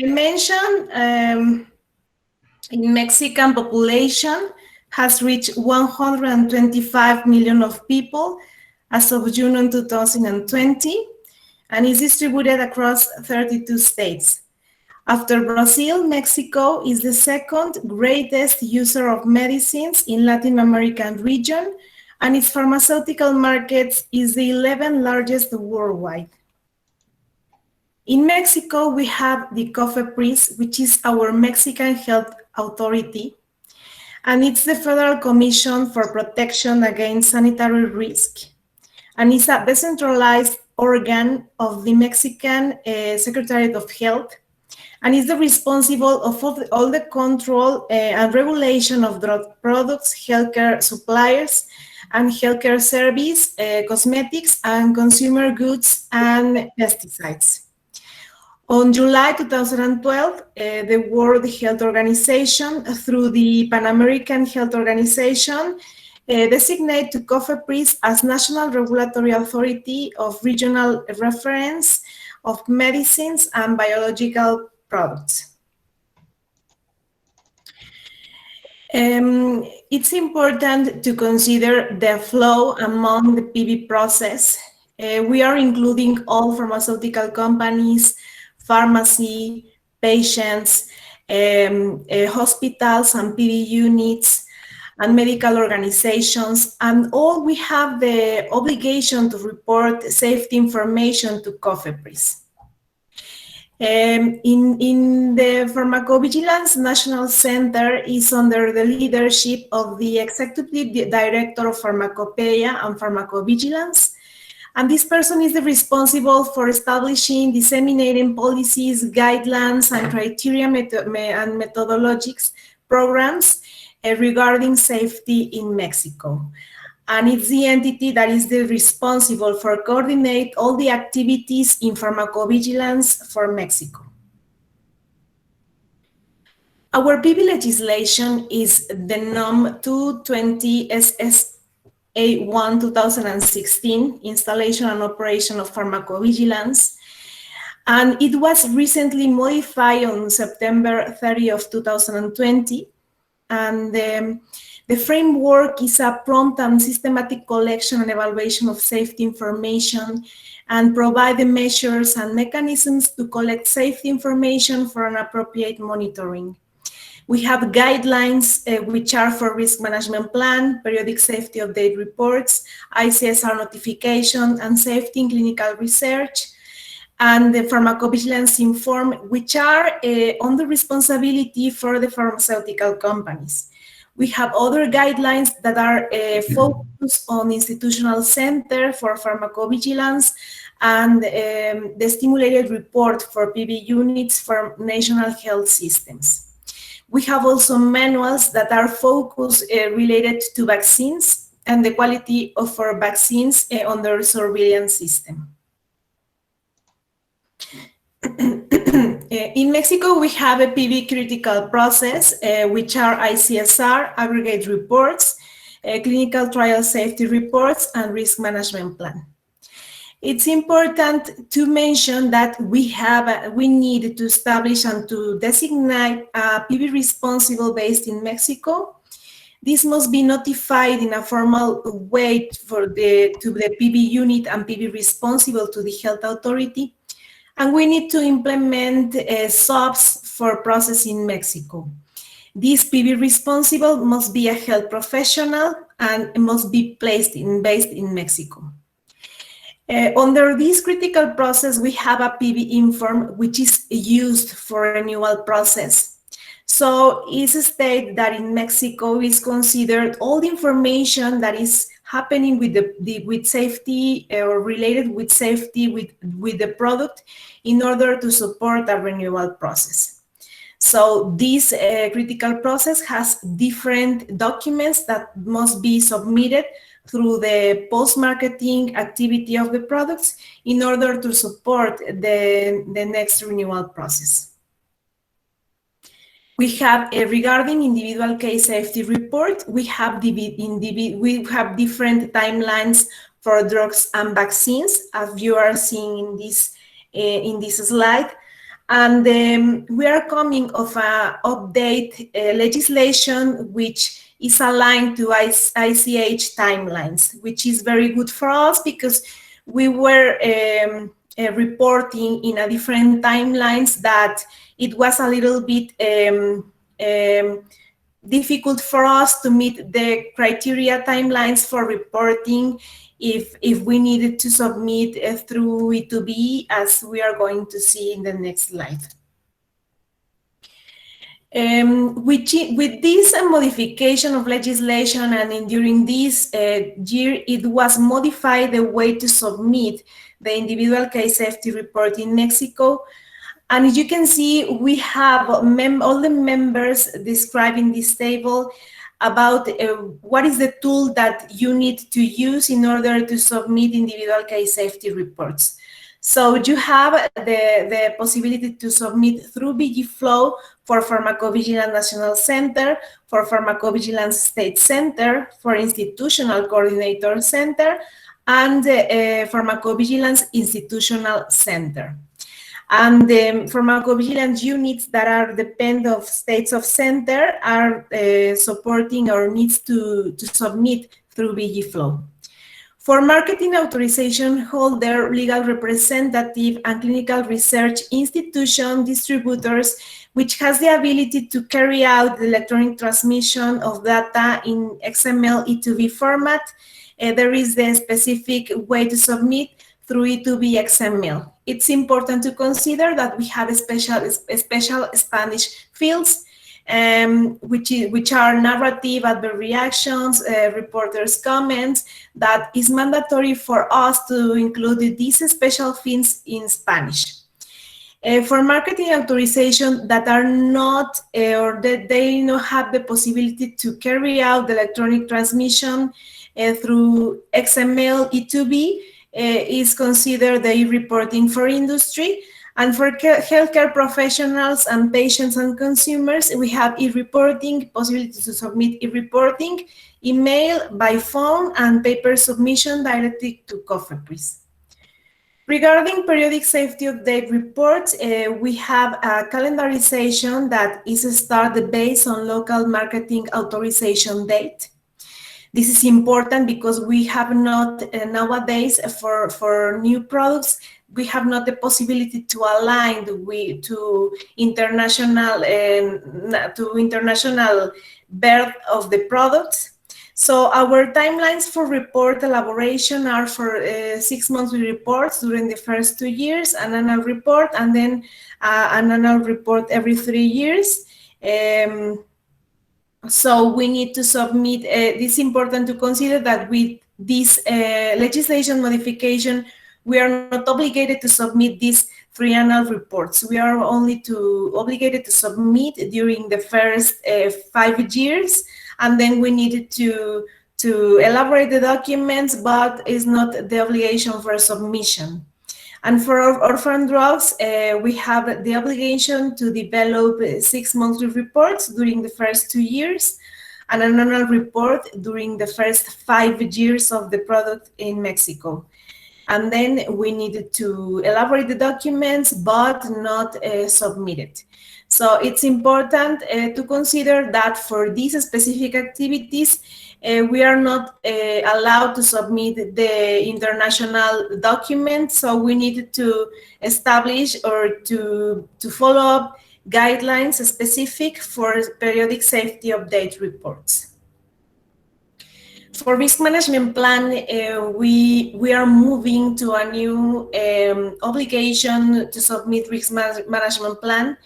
I mentioned, in Mexican population has reached 125 million of people as of June 2020, and is distributed across 32 states. After Brazil, Mexico is the second greatest user of medicines in Latin American region, and its pharmaceutical market is the 11th largest worldwide. In Mexico, we have the COFEPRIS, which is our Mexican Health Authority, and it's the Federal Commission for Protection Against Sanitary Risk, and it's a decentralized organ of the Mexican Secretariat of Health, and is the responsible of all the control and regulation of drug products, healthcare suppliers, and healthcare service, cosmetics, and consumer goods, and pesticides. On July 2012, the World Health Organization, through the Pan American Health Organization, designated COFEPRIS as National Regulatory Authority of Regional Reference of Medicines and Biological Products. It's important to consider the flow among the PV process. We are including all pharmaceutical companies, pharmacy, patients, hospitals and PV units, and medical organizations, and all we have the obligation to report safety information to COFEPRIS. In the Pharmacovigilance National Center is under the leadership of the Executive Director of Pharmacopeia and Pharmacovigilance. And this person is responsible for establishing, disseminating policies, guidelines, and criteria and methodologies programs regarding safety in Mexico. And it's the entity that is responsible for coordinate all the activities in pharmacovigilance for Mexico. Our PV legislation is the NOM 220 SSA1 2016, Installation and Operation of Pharmacovigilance. And it was recently modified on September 30 of 2020. And the framework is a prompt and systematic collection and evaluation of safety information, and provide the measures and mechanisms to collect safety information for an appropriate monitoring. We have guidelines which are for risk management plan, periodic safety update reports, ICSR notification, and safety in clinical research, and the pharmacovigilance inform, which are on the responsibility for the pharmaceutical companies. We have other guidelines that are focused on institutional center for pharmacovigilance, and the stimulated report for PV units for national health systems. We have also manuals that are focused related to vaccines and the quality of our vaccines under surveillance system. In Mexico, we have a PV critical process, which are ICSR, aggregate reports, clinical trial safety reports, and risk management plan. It's important to mention that we need to establish and to designate a PV responsible based in Mexico. This must be notified in a formal way to the PV unit and PV responsible to the health authority. And we need to implement SOPs for process in Mexico. This PV responsible must be a health professional and must be based in Mexico. Under this critical process, we have a PV inform, which is used for renewal process. So it's stated that in Mexico is considered all the information that is happening with safety or related with safety with the product in order to support a renewal process. So this critical process has different documents that must be submitted through the post-marketing activity of the products in order to support the next renewal process. We have regarding individual case safety report, we have different timelines for drugs and vaccines, as you are seeing in this slide. And we are coming of a update legislation which is aligned to ICH timelines, which is very good for us because we were reporting in a different timelines that it was a little bit difficult for us to meet the criteria timelines for reporting if we needed to submit through E2B, as we are going to see in the next slide. With this modification of legislation and during this year, it was modified the way to submit the individual case safety report in Mexico. And as you can see, we have all the members described in this table about what is the tool that you need to use in order to submit individual case safety reports. So you have the possibility to submit through BGFlow for Pharmacovigilance National Center, for Pharmacovigilance State Center, for Institutional Coordinator Center, and Pharmacovigilance Institutional Center. And the pharmacovigilance units that are dependent of states of center are supporting or needs to submit through BGFlow. For marketing authorization holder, legal representative, and clinical research institution distributors, which has the ability to carry out the electronic transmission of data in XML E2B format, there is the specific way to submit through E2B XML. It's important to consider that we have a special Spanish fields, which are narrative, adverse reactions, reporters' comments, that is mandatory for us to include these special fields in Spanish. For marketing authorization that are not, or that they don't have the possibility to carry out the electronic transmission through XML E2B, is considered the e-reporting for industry. And for healthcare professionals and patients and consumers, we have e-reporting, possibility to submit e-reporting, email, by phone, and paper submission directly to COFEPRIS. Regarding periodic safety update reports, we have a calendarization that is started based on local marketing authorization date. This is important because we have not nowadays for new products, we have not the possibility to align to international birth of the products. So our timelines for report elaboration are for 6 monthly reports during the first 2 years, an annual report, and then an annual report every 3 years. So we need to submit, it's important to consider that with this legislation modification, we are not obligated to submit these 3 annual reports. We are only obligated to submit during the first 5 years, and then we needed to elaborate the documents, but it's not the obligation for submission. And for orphan drugs, we have the obligation to develop 6 monthly reports during the first 2 years and an annual report during the first 5 years of the product in Mexico. And then we needed to elaborate the documents, but not submit it. So it's important to consider that for these specific activities, we are not allowed to submit the international documents, so we needed to establish or to follow up guidelines specific for periodic safety update reports. For risk management plan, we are moving to a new obligation to submit risk management plan.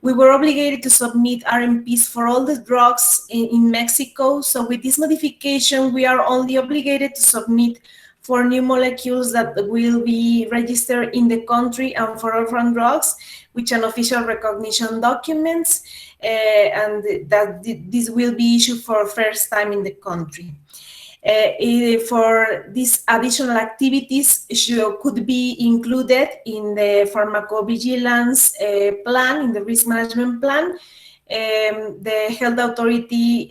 We were obligated to submit RMPs for all the drugs in Mexico. So with this modification, we are only obligated to submit for new molecules that will be registered in the country and for orphan drugs, which are official recognition documents, and that this will be issued for first time in the country. For these additional activities could be included in the pharmacovigilance plan, in the risk management plan. The health authority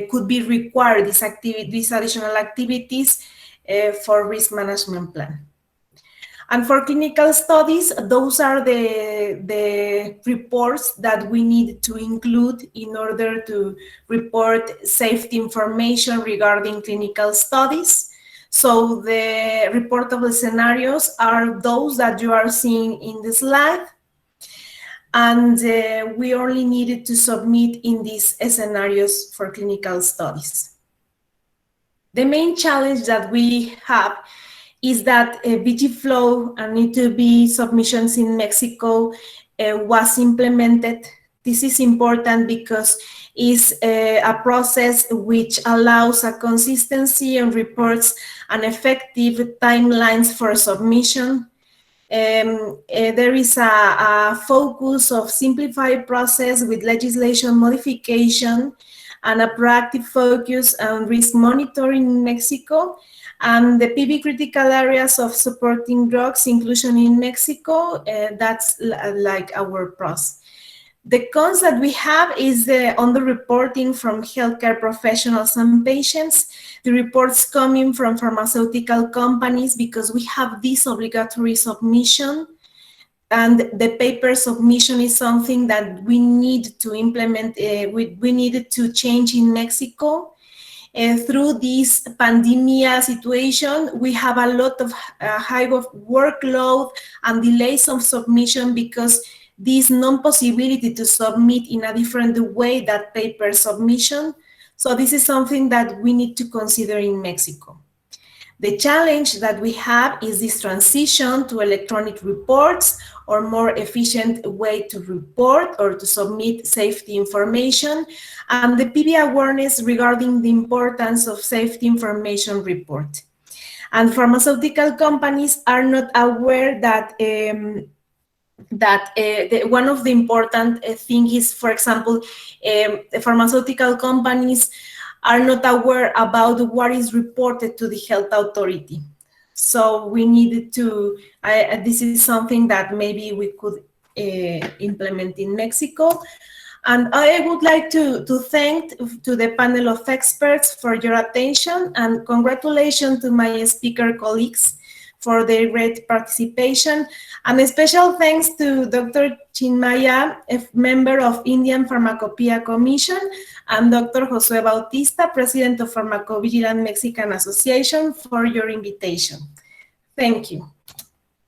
could be required these additional activities for risk management plan. And for clinical studies, those are the reports that we need to include in order to report safety information regarding clinical studies. So the reportable scenarios are those that you are seeing in the slide. And we only needed to submit in these scenarios for clinical studies. The main challenge that we have is that BG flow and E2B submissions in Mexico was implemented. This is important because it's a process which allows a consistency and reports and effective timelines for submission. There is a focus of simplified process with legislation modification and a proactive focus on risk monitoring in Mexico, and the PV critical areas of supporting drugs inclusion in Mexico. That's like our pros. The cons that we have is the underreporting from healthcare professionals and patients, the reports coming from pharmaceutical companies because we have this obligatory submission, and the paper submission is something that we need to implement, we needed to change in Mexico. Through this pandemic situation, we have a lot of high of workload and delays of submission because this non-possibility to submit in a different way that paper submission. So this is something that we need to consider in Mexico. The challenge that we have is this transition to electronic reports or more efficient way to report or to submit safety information, and the PV awareness regarding the importance of safety information report. And pharmaceutical companies are not aware that one of the important thing is, for example, the pharmaceutical companies are not aware about what is reported to the health authority. So we needed to, this is something that maybe we could implement in Mexico. And I would like to thank to the panel of experts for your attention, and congratulations to my speaker colleagues for their great participation. And a special thanks to Dr. Chinmaya, a member of Indian Pharmacopoeia Commission, and Dr. Josue Bautista, President of Pharmacovigilance Mexican Association, for your invitation. Thank you.